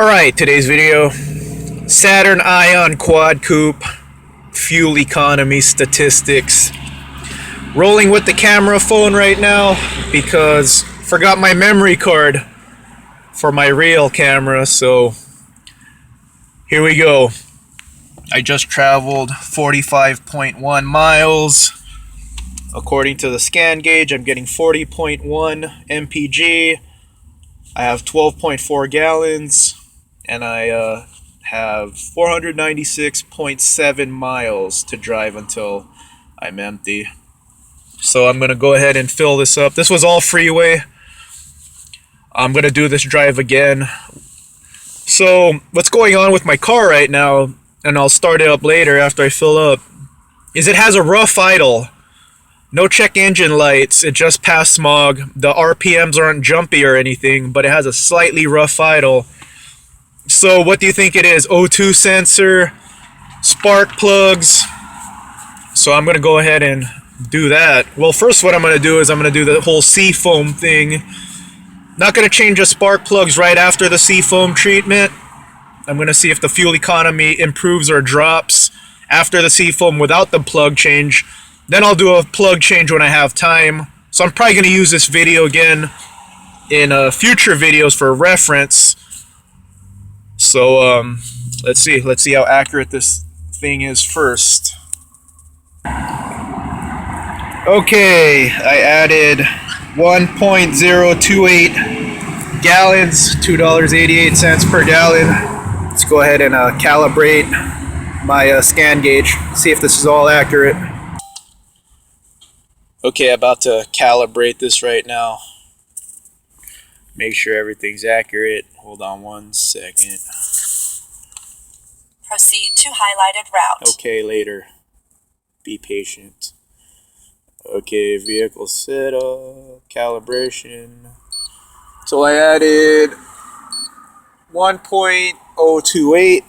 Alright, today's video, Saturn Ion Quad Coupe, fuel economy statistics. Rolling with the camera phone right now because forgot my memory card for my real camera, so here we go. I just traveled 45.1 miles. According to the scan gauge, I'm getting 40.1 MPG. I have 12.4 gallons. And I have 496.7 miles to drive until I'm empty. So I'm going to go ahead and fill this up. This was all freeway. I'm going to do this drive again. So what's going on with my car right now, and I'll start it up later after I fill up, is it has a rough idle. No check engine lights. It just passed smog. The RPMs aren't jumpy or anything, but it has a slightly rough idle. So what do you think it is? O2 sensor, spark plugs. So I'm going to go ahead and do that. Well, first what I'm going to do is I'm going to do the whole Seafoam thing. Not going to change the spark plugs right after the Seafoam treatment. I'm going to see if the fuel economy improves or drops after the Seafoam without the plug change. Then I'll do a plug change when I have time. So I'm probably going to use this video again in future videos for reference. So let's see how accurate this thing is first. Okay, I added 1.028 gallons, $2.88 per gallon. Let's go ahead and calibrate my scan gauge, see if this is all accurate. Okay, about to calibrate this right now. Make sure everything's accurate. Hold on one second. Proceed to highlighted route. Okay, later. Be patient. Okay, vehicle setup, calibration. So I added 1.028.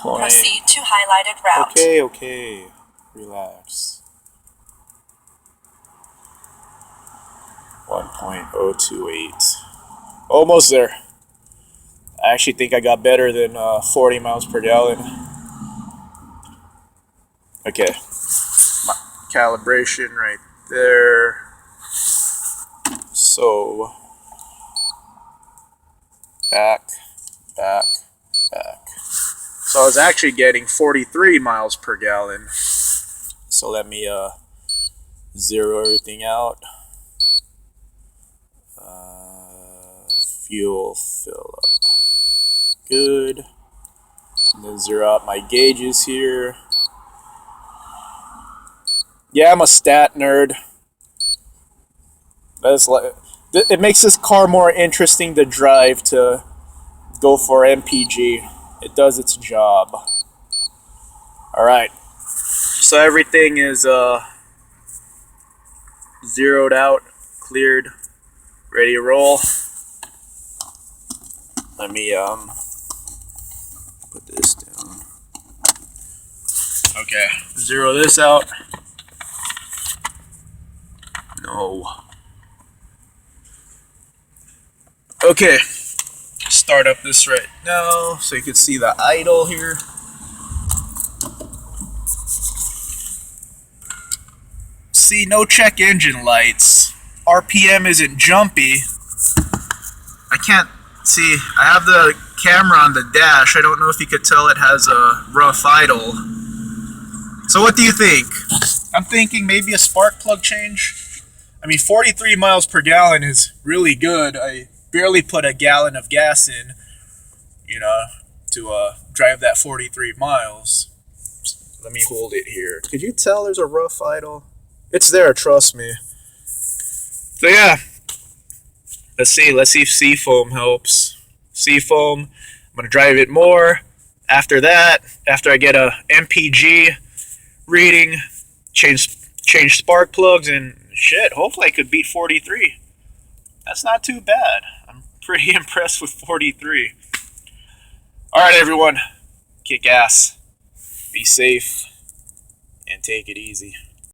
Proceed to highlighted route. Okay. Relax. 1.028. Almost there. I actually think I got better than 40 miles per gallon. Okay. My calibration right there. So, back. So I was actually getting 43 miles per gallon. So let me zero everything out. Fuel fill up. Good. And then zero out my gauges here. Yeah, I'm a stat nerd. That's like, it makes this car more interesting to drive to go for MPG. It does its job. Alright. So everything is zeroed out, cleared, ready to roll. Let me put this down. Okay, zero this out. No. Okay, start up this right now so you can see the idle here. See, no check engine lights. RPM isn't jumpy. I can't see. I have the camera on the dash. I don't know if you could tell it has a rough idle. So what do you think? I'm thinking maybe a spark plug change. I mean, 43 miles per gallon is really good. I barely put a gallon of gas in, to drive that 43 miles. Let me hold it here. Could you tell there's a rough idle? It's there, trust me. So yeah, let's see if Seafoam helps. Seafoam, I'm gonna drive it more. After that, after I get a MPG reading, change spark plugs, and shit, hopefully I could beat 43. That's not too bad. I'm pretty impressed with 43. Alright everyone, kick ass, be safe, and take it easy.